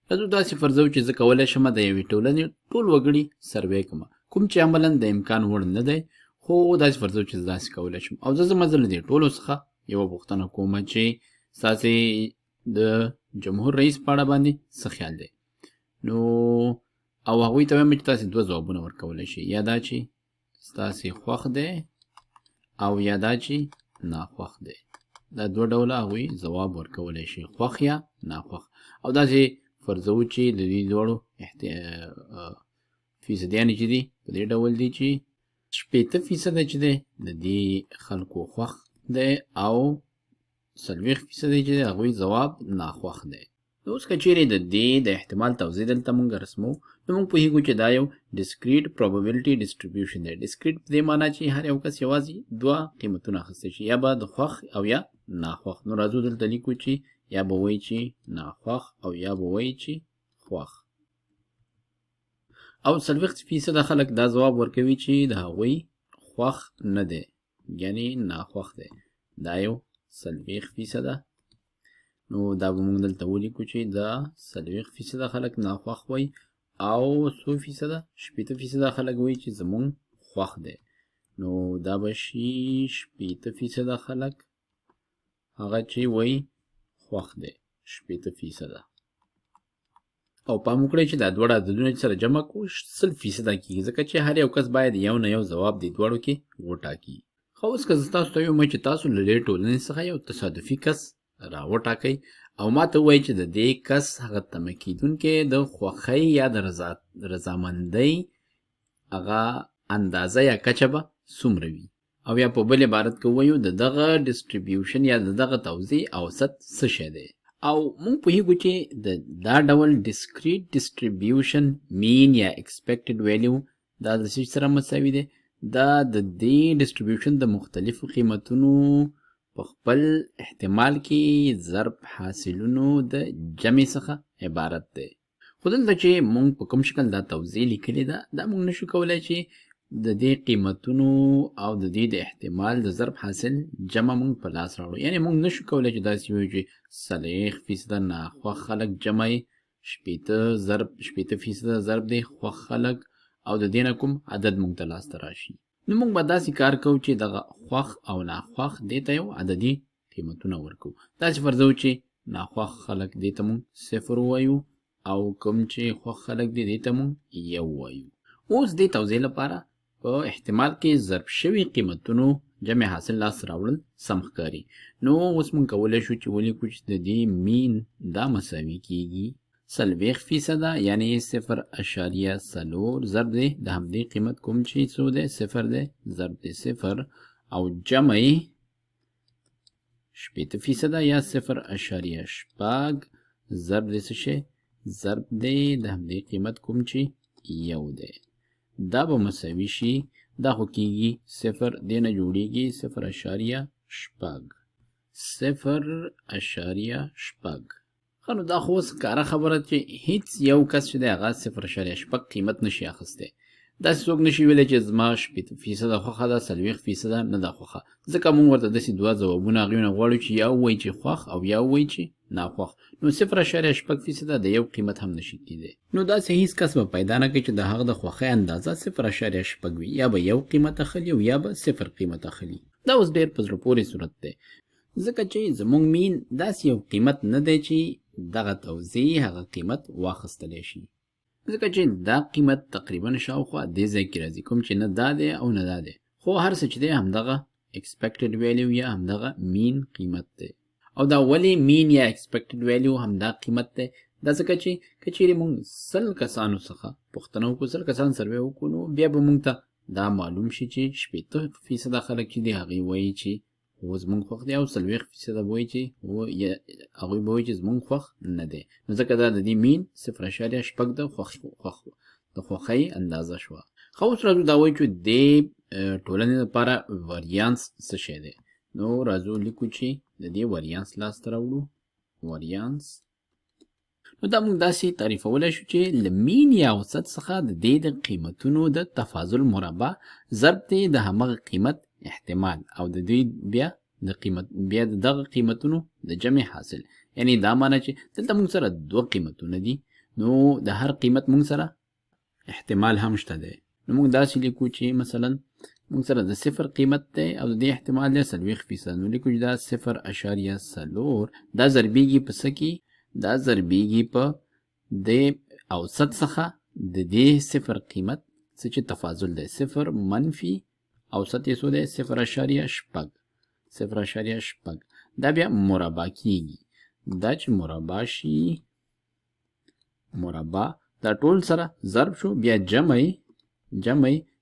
راځو داسې فرضو چې زه کولی شم د یوې ټولنې ټول وګړي سروې کړم، کوم چې عملا د امکان وړ نه دی، خو داسې فرضو چې زه داسې کولی شم. او زه له دې ټولو څخه یوه پوښتنه کوم چې ستاسې د جمهور رئیس په اړه باندې څه خیال دی. نو او هغوی ته وایم چې تاسې دوه ځوابونه ورکولی شئ، یا دا چې ستاسې خوښ دی او یا دا چې ناخوښ دی. دا دوه ډوله هغوی ځواب ورکولی شي، خوښ یا ناخوښ. او داسې فرضوو چې د دې دواړو فیصدیانې چې دي په دې ډول دي چې 80% چې دی د دې خلکو خوښ دی او 40% چې دی هغوی ځواب ناخوښ دی. نو اوس که چیرې د دې د احتمال توضیح دلته مونږ رسمو، نو مونږ پوهېږو چې دا یو ډسکریټ پروبابیلیټي ډسټریبیوشن دی. ډسکریټ په دې معنا چې هر یو کس یوازې دوه قیمتونه اخیستی شي، یا به د خوښ او یا ناخوښ. نو راځو دلته لیکو چې یا به وایي چې ناخوښ او یا به وایي چې خوښ. او 40% خلک دا ځواب ورکوي چې د هغوی خوښ نه دی، یعنې ناخوښ دی. دا یو 40%. نو دا به مونږ دلته ولیکو چې دا 40% خلک ناخوښ وایي او څو فیصده 80% خلک وایي چې زمونږ خوښ دی. نو دا به شي 80% خلک هغه چې وایي خوښ دی 80%. او پام وکړئ چې دا دواړه عددونه چې سره جمع کړو 100% کېږي، ځکه چې هر یو کس باید یو نه یو ځواب دې دواړو کې وټاکي. خو اوس که زه تاسو ته ووایم چې تاسو له دې ټولنې څخه یو تصادفي کس را وټاکئ او ما ته ووایي چې د دې کس هغه تمه کېدونکې د خوښۍ یا د رضامندۍ هغه اندازه یا کچه به څومره وي، او یا په بل عبارت کې ووایو د دغه ډسټریبیوشن یا د دغه توزیع اوسط څه شی دی. او مونږ پوهېږو چې دا ډول ډسکریټ ډسټریبیوشن مین یا ایکسپیکټډ ویلیو دا د څه سره مساوي دی؟ دا د دې ډسټریبیوشن د مختلفو قیمتونو په خپل احتمال کې ضرب حاصلونو د جمع څخه عبارت دی. خو دلته چې مونږ په کوم شکل دا توضیح لیکلې ده، دا مونږ نشو کولی چې د دې قیمتونو او د دې د احتمال د ضرب حاصل جمع مونږ په لاس راوړو. یعنې مونږ نشو کولی چې داسې ووایو چې 40% ناخوښ خلک جمع یې 80% ضرب دی خوښ خلک، او د دې نه کوم عدد مونږ ته لاسته راشي. نو مونږ به داسې کار کوو چې دغه خوښ او ناخوښ دې ته یو عددي قیمتونه ورکوو. داسې فرضوو چې ناخوښ خلک دې ته مونږ 0 ووایو او کوم چې خوښ خلک دې ته مونږ 1 ووایو. اوس دې توضیح لپاره په احتمال کې ضرب شوي قیمتونو جمع حاصل لاس راوړل سم ښکاري. نو اوس مونږ کولی شو چې ولیکو چې د دې مین دا مساوي کېږي 40%، یعنې 0.4 ضرب دی د همدې قیمت کوم چې څو دی 0 دی ضرب دی 0 او جمع یې 80% یا 0.6 ضرب دی څه شی ضرب دی د همدې قیمت کوم چې 1 دی. دا به مساوي شي، دا خو کېږي 0 دې نه جوړېږي 0.6. ښه نو دا خو اوس ښکاره خبره چې هیڅ یو کس چې دی هغه 0.6 قیمت نشي اخیستی. داسې څوک نشي ویلی چې زما 80% خوښه ده 40% نه ده خوښه، ځکه مونږ ورته داسې دوه ځوابونه هغوی نه غواړو چې یا ووایي چې خوښ او یا ووایي چې ناخوښ. نو 0.6% د یو قیمت هم نشي کېدی. نو داسې هیڅ کس به پیدا نه کوي چې د هغه د خوښۍ اندازه 0.6 وي، یا به یو قیمت اخلي او یا به 0 قیمت اخلي. دا اوس ډېر په زړه پورې صورت دی، ځکه چې زموږ مین داسې یو قیمت نه دی چې دغه توزیع هغه قیمت واخیستلی شي، ځکه چې دا قیمت تقریبا شاوخوا دې ځای کې راځي، کوم چې نه دا دی او نه دا دی، خو هر څه چې دی همدغه ایکسپیکټډ ویلیو یا همدغه مین قیمت دی. او دا ولې مین یا ایکسپیکټډ ویلیو همدا قیمت دی؟ دا ځکه چې که چیرې مونږ 100 کسانو څخه پوښتنه وکړو، 100 کسان سروې وکړو، نو بیا به مونږ ته دا معلوم شي چې 80% خلک چې دي هغوی وایي چې هو زمونږ خوښ دی، او 40% به وایي چې هغوی به وایي چې زمونږ خوښ نه دی. نو ځکه دا د دې مین 0.6 د خوښۍ اندازه شوه. ښه اوس راځو دا وایو چې دې ټولنې لپاره وریانس څه شی دی. نو راځو لیکو چې د دې وریانس لاسته راوړو. وریانس نو دا موږ داسې تعریفولی شو چې له مین یا اوسط څخه د دې د قیمتونو د تفاضل مربع ضرب دی د همغه قیمت احتمال او د دوی بیا د دغه قیمتونو د جمع حاصل. یعنی دا معنی چې دلته موږ سره دوه قیمتونه دي، نو د هر قیمت مونږ سره احتمال هم شته دی. نو مونږ داسې لیکو چې مثلا مونږ سره د صفر قیمت دی او د دې احتمال دی 40%. نو لیکو چې دا 0.4 دا ضربیږي په څه کې؟ دا ضربیږي په د اوسط څخه د دې صفر قیمت څه چې تفاضل دی، صفر منفي اوسط یې څو دی؟ 0.8. دا بیا مربع کیږي. دا چې مربع شي، مربع دا ټول سره ضرب شو، بیا جمع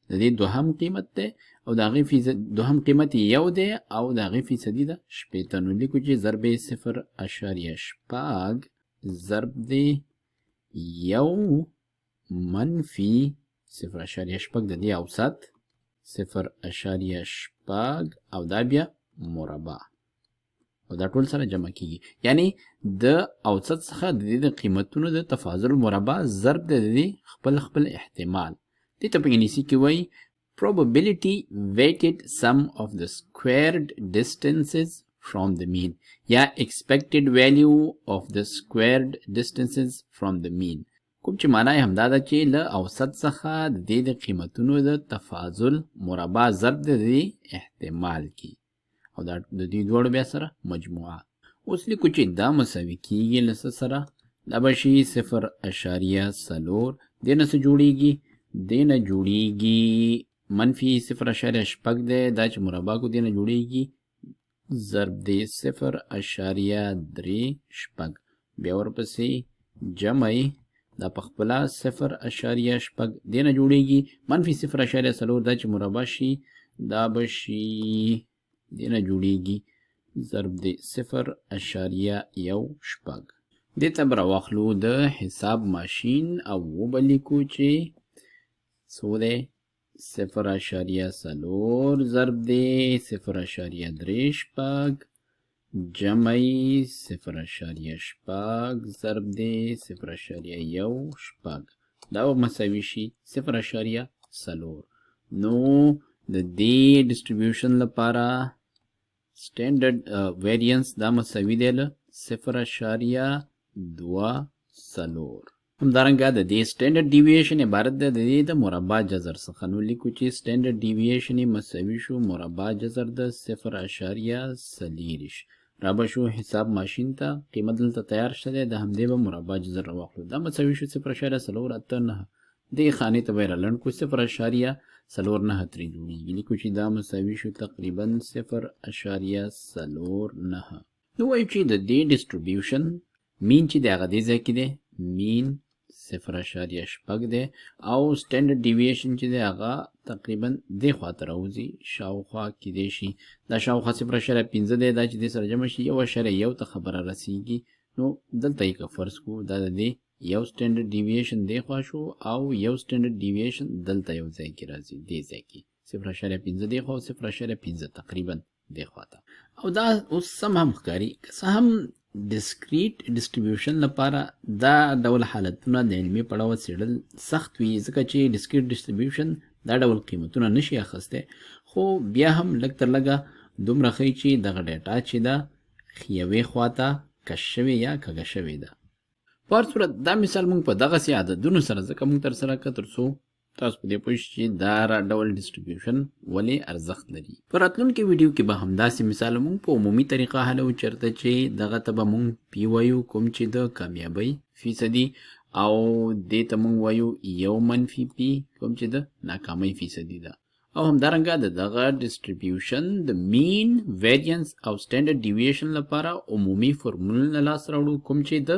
د دې دوهم قیمت دی او د هغې فیصد دوهم قیمت یو دی او د هغې فیصدي ده 80. نو لیکو چې ضرب 0.8 ضرب دی یو منفي 0.8 د دې اوسط 0.8 او دا بیا مربع او دا ټول سره جمع کیږي. یعنی د اوسط څخه د دې د قیمتونو د تفاضل مربع ضرب د دې خپل احتمال. دې ته په انګلیسي کې وایي probability weighted sum of the squared distances from the mean یا expected value of the squared distances from the mean. کوم چې معنی همدا ده چې له اوسط څخه د دې د قیمتونو د تفاضل مربع ضرب د دې احتمال کی او دا د دې دوړو بیا سره مجموعه. اوس لیکو چې دا مساوي کیږي له څه سره؟ دا به شي 0.4 دې نه څه جوړیږي؟ دې نه جوړیږي منفي 0.8 دی، دا چې مربع کو دې نه جوړیږي ضرب دی 0.3 بیا ورپسې جمع دا په خپله 0.8 دې نه جوړیږي منفي 0.4 دا چې مربع شي دا به شي دې نه جوړیږي ضرب دی 0.1. دې ته به راواخلو د حساب ماشین او وبه لیکو چې څو دی 0.4 ضرب دی 0.3 جمع 0.8 ضرب دی 0.1 دا به مساوي شي 0.4. نو د دې ډیسټریبیوشن لپاره سټینډرډ ویریانس دا مساوي دی له 0.24. همدارنګه د دې سټینډرډ ډیویشن عبارت ده د دې د مربع جذر څخه. نو لیکو چې سټینډرډ ډیویشن مساوي شو مربع جذر د 0.30. را به شو حساب ماشین ته قیمت دلته تیار شته دی، د همدې به مربع جذر راواخلو. دا مساوي شو 0.489. دې خانې ته به یې رالنډ کړو 0.49 ترې جوړیږي. لیکو چې دا مساوي شو تقریبا 0.49. نو وایو چې د دې ډیسټریبیوشن مین چې دی هغه دې ځای کې دی، مین 0.8 دی او سټینډرډ ډیویشن چې دی هغه تقریبا دې خواته راوځي شاوخوا کیدای شي دا شاوخوا 0.5 دی، دا چې دې سره جمع شي 1.1 ته خبره رسیږي. نو دلته یې که فرض کړو دا د دې یو سټینډرډ ډیویشن دی خوا شو او یو سټینډرډ ډیویشن دلته یو ځای کې راځي، دې ځای کې 0.5 دی خو 0.5 تقریبا دی خواته. او دا اوس سم هم ښکاري که څه هم ډسکریټ ډیسټریبیوشن لپاره دا ډول حالتونه د علمي پړاوه څېړل سخت وي، ځکه چې ډسکریټ ډیسټریبیوشن دا ډول قیمتونه نشي اخیستی، خو بیا هم لږ تر لږه دومره ښیي چې دغه ډیټا چې ده یوې خواته کش شوې یا کږه شوې ده. په هر صورت دا مثال موږ په دغسې عددونو سره ځکه موږ ترسره کړه تر څو تاسو په دې پوه شئ چې دا ډول ډیسټریبیوشن ولې ارزښت لري. په راتلونکي ویډیو کې به همداسې مثال موږ په عمومي طریقه حلو، چېرته چې دغه ته به موږ پی وایو کوم چې د کامیابۍ فیصدي او دې ته موږ وایو یو منفي پی کوم چې د ناکامۍ فیصدي ده. او همدارنګه د دغه ډیسټریبیوشن د مین ویریانس او سټینډرډ ډیویشن لپاره عمومي فورمول نه لاس راوړو کوم چې د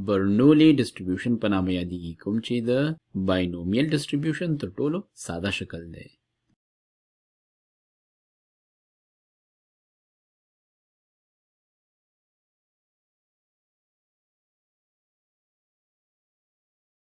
برنولي ډیسټریبیوشن په نامه یادېږي، کوم چې د باینومیل ډیسټریبیوشن تر ټولو ساده شکل دی.